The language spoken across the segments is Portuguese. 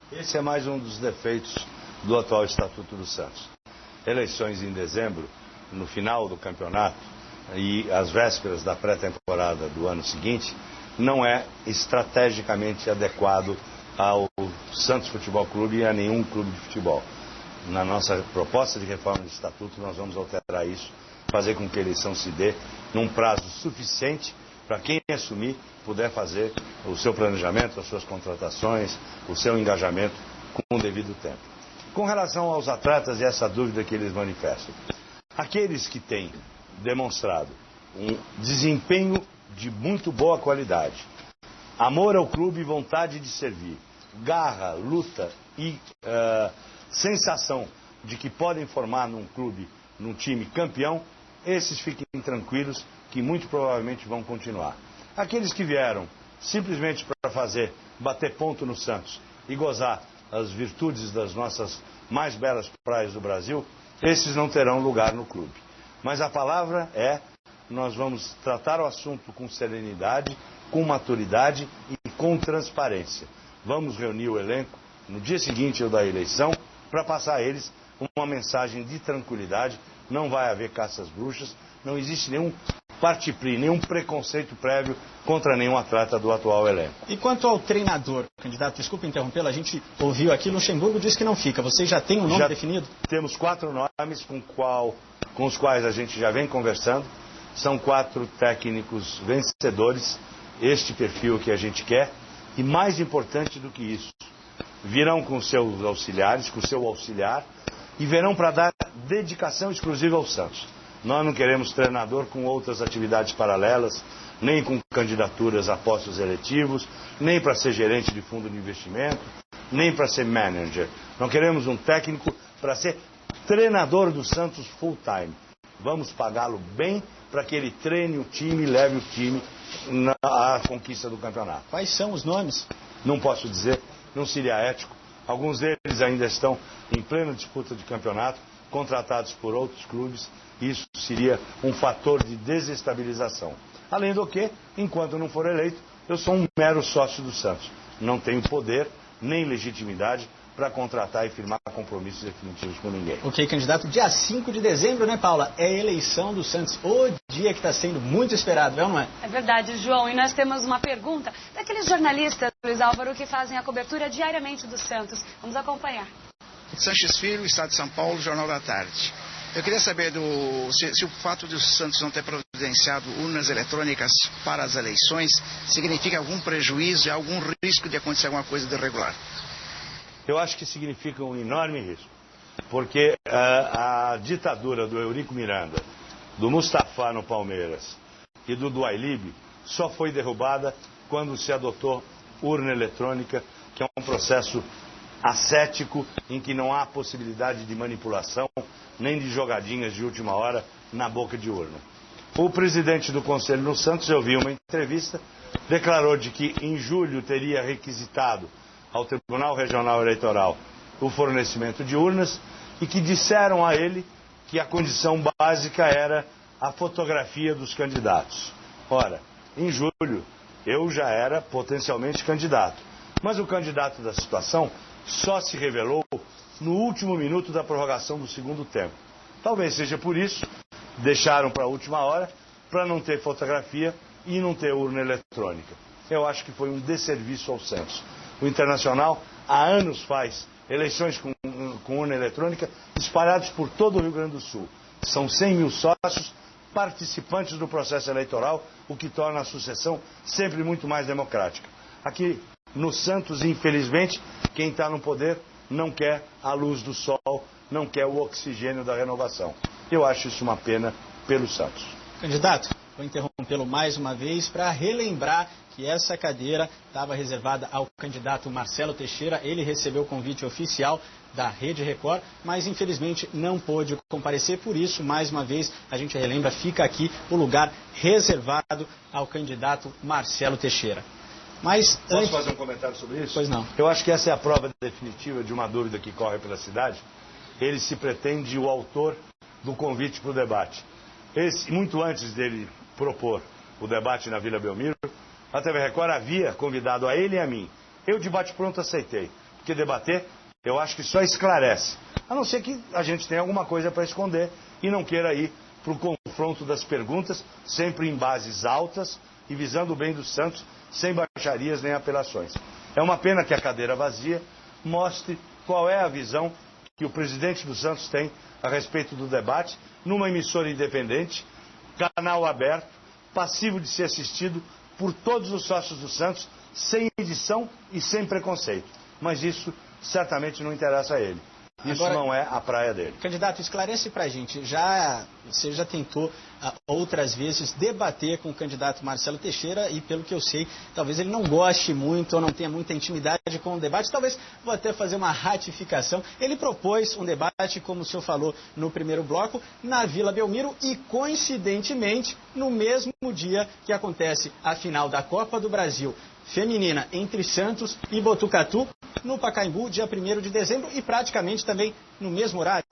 Esse é mais um dos defeitos do atual Estatuto do Santos. Eleições em dezembro, no final do campeonato e às vésperas da pré-temporada do ano seguinte, não é estrategicamente adequado ao Santos Futebol Clube e a nenhum clube de futebol. Na nossa proposta de reforma do Estatuto, nós vamos alterar isso, fazer com que a eleição se dê num prazo suficiente para quem assumir puder fazer o seu planejamento, as suas contratações, o seu engajamento com o devido tempo. Com relação aos atletas e essa dúvida que eles manifestam, aqueles que têm demonstrado um desempenho de muito boa qualidade, amor ao clube e vontade de servir, garra, luta e sensação de que podem formar num clube, num time campeão, esses fiquem tranquilos que muito provavelmente vão continuar. Aqueles que vieram simplesmente para bater ponto no Santos e gozar as virtudes das nossas mais belas praias do Brasil, esses não terão lugar no clube. Mas a palavra é, nós vamos tratar o assunto com serenidade, com maturidade e com transparência. Vamos reunir o elenco no dia seguinte da eleição para passar a eles uma mensagem de tranquilidade. Não vai haver caça às bruxas, não existe nenhum parte-pri, nenhum preconceito prévio contra nenhum atleta do atual elenco. E quanto ao treinador, candidato, desculpa interrompê-lo, a gente ouviu aqui, Luxemburgo disse que não fica. Você já tem um nome definido? Temos 4 nomes com os quais a gente já vem conversando. São 4 técnicos vencedores, este perfil que a gente quer. E mais importante do que isso, virão com seus auxiliares, com seu auxiliar, e virão para dar dedicação exclusiva ao Santos. Nós não queremos treinador com outras atividades paralelas, nem com candidaturas a postos eletivos, nem para ser gerente de fundo de investimento, nem para ser manager. Não queremos um técnico para ser treinador do Santos full time. Vamos pagá-lo bem para que ele treine o time e leve o time à conquista do campeonato. Quais são os nomes? Não posso dizer, não seria ético. Alguns deles ainda estão em plena disputa de campeonato, contratados por outros clubes. Isso seria um fator de desestabilização. Além do que, enquanto não for eleito, eu sou um mero sócio do Santos. Não tenho poder nem legitimidade para contratar e firmar compromissos definitivos com ninguém. Ok, candidato, dia 5 de dezembro, né, Paula? É a eleição do Santos. O dia que está sendo muito esperado, é ou não é? É verdade, João. E nós temos uma pergunta daqueles jornalistas, Luiz Álvaro, que fazem a cobertura diariamente do Santos. Vamos acompanhar. Sanches Filho, Estado de São Paulo, Jornal da Tarde. Eu queria saber se o fato de o Santos não ter providenciado urnas eletrônicas para as eleições significa algum prejuízo e algum risco de acontecer alguma coisa de irregular. Eu acho que significa um enorme risco, porque a ditadura do Eurico Miranda, do Mustafa no Palmeiras e do Duailib só foi derrubada quando se adotou urna eletrônica, que é um processo ascético em que não há possibilidade de manipulação nem de jogadinhas de última hora na boca de urna. O presidente do Conselho no Santos, eu vi uma entrevista, declarou de que em julho teria requisitado ao Tribunal Regional Eleitoral o fornecimento de urnas e que disseram a ele que a condição básica era a fotografia dos candidatos. Ora, em julho eu já era potencialmente candidato, mas o candidato da situação só se revelou no último minuto da prorrogação do segundo tempo. Talvez seja por isso, deixaram para a última hora, para não ter fotografia e não ter urna eletrônica. Eu acho que foi um desserviço ao Santos. O Internacional há anos faz eleições com urna eletrônica espalhados por todo o Rio Grande do Sul. São 100 mil sócios participantes do processo eleitoral, o que torna a sucessão sempre muito mais democrática. Aqui no Santos, infelizmente, quem está no poder não quer a luz do sol, não quer o oxigênio da renovação. Eu acho isso uma pena pelo Santos. Candidato, vou interrompê-lo mais uma vez para relembrar que essa cadeira estava reservada ao candidato Marcelo Teixeira. Ele recebeu o convite oficial da Rede Record, mas infelizmente não pôde comparecer. Por isso, mais uma vez, a gente relembra, fica aqui o lugar reservado ao candidato Marcelo Teixeira. Mas posso fazer um comentário sobre isso? Pois não. Eu acho que essa é a prova definitiva de uma dúvida que corre pela cidade. Ele se pretende o autor do convite para o debate. Muito antes dele propor o debate na Vila Belmiro, a TV Record havia convidado a ele e a mim. Eu de bate-pronto aceitei, porque debater, eu acho que só esclarece. A não ser que a gente tenha alguma coisa para esconder e não queira ir para o confronto das perguntas, sempre em bases altas e visando o bem do Santos, sem baixarias nem apelações. É uma pena que a cadeira vazia mostre qual é a visão que o presidente do Santos tem a respeito do debate, numa emissora independente, canal aberto, passivo de ser assistido por todos os sócios do Santos, sem edição e sem preconceito. Mas isso certamente não interessa a ele. Isso agora, não é a praia dele. Candidato, esclarece pra gente. Você já tentou outras vezes debater com o candidato Marcelo Teixeira e, pelo que eu sei, talvez ele não goste muito ou não tenha muita intimidade com o debate. Talvez vou até fazer uma ratificação. Ele propôs um debate, como o senhor falou no primeiro bloco, na Vila Belmiro e, coincidentemente, no mesmo dia que acontece a final da Copa do Brasil feminina entre Santos e Botucatu, no Pacaembu, dia 1º de dezembro, e praticamente também no mesmo horário.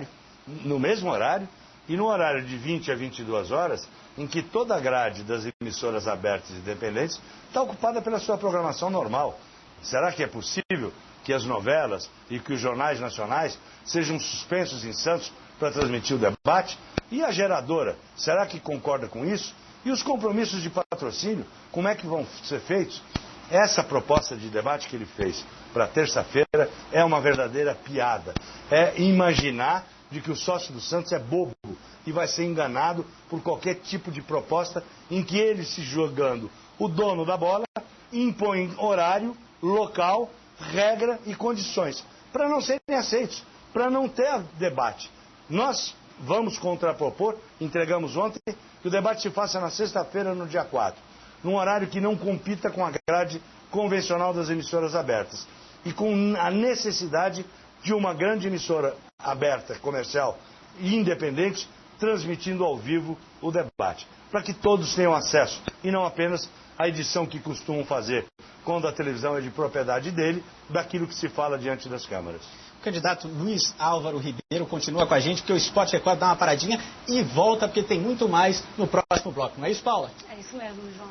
No mesmo horário, e no horário de 20 a 22 horas, em que toda a grade das emissoras abertas e independentes está ocupada pela sua programação normal. Será que é possível que as novelas e que os jornais nacionais sejam suspensos em Santos para transmitir o debate? E a geradora, será que concorda com isso? E os compromissos de patrocínio, como é que vão ser feitos? Essa proposta de debate que ele fez para terça-feira é uma verdadeira piada. É imaginar de que o sócio do Santos é bobo e vai ser enganado por qualquer tipo de proposta em que ele, se jogando o dono da bola, impõe horário, local, regra e condições para não serem aceitos, para não ter debate. Nós vamos contrapropor, entregamos ontem, que o debate se faça na sexta-feira, no dia 4. Num horário que não compita com a grade convencional das emissoras abertas. E com a necessidade de uma grande emissora aberta, comercial e independente, transmitindo ao vivo o debate. Para que todos tenham acesso, e não apenas a edição que costumam fazer, quando a televisão é de propriedade dele, daquilo que se fala diante das câmeras. O candidato Luiz Álvaro Ribeiro continua com a gente, porque o Sport Record dá uma paradinha e volta, porque tem muito mais no próximo bloco. Não é isso, Paula? É isso mesmo, João.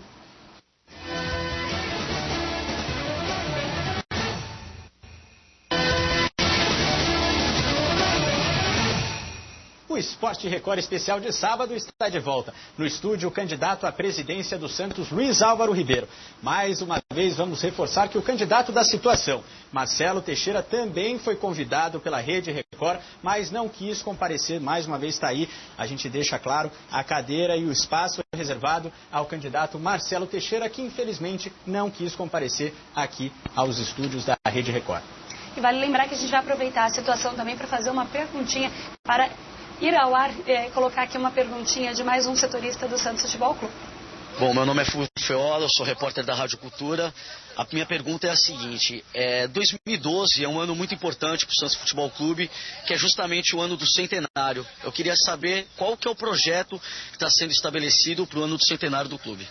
O Esporte Record especial de sábado está de volta. No estúdio, o candidato à presidência do Santos, Luiz Álvaro Ribeiro. Mais uma vez, vamos reforçar que o candidato da situação, Marcelo Teixeira, também foi convidado pela Rede Record, mas não quis comparecer. Mais uma vez está aí, a gente deixa claro, a cadeira e o espaço reservado ao candidato Marcelo Teixeira, que infelizmente não quis comparecer aqui aos estúdios da Rede Record. E vale lembrar que a gente vai aproveitar a situação também para fazer uma perguntinha para ir ao ar, colocar aqui uma perguntinha de mais um setorista do Santos Futebol Clube. Bom, meu nome é Fulvio Feola, eu sou repórter da Rádio Cultura. A minha pergunta é a seguinte: 2012 é um ano muito importante para o Santos Futebol Clube, que é justamente o ano do centenário. Eu queria saber qual que é o projeto que está sendo estabelecido para o ano do centenário do clube.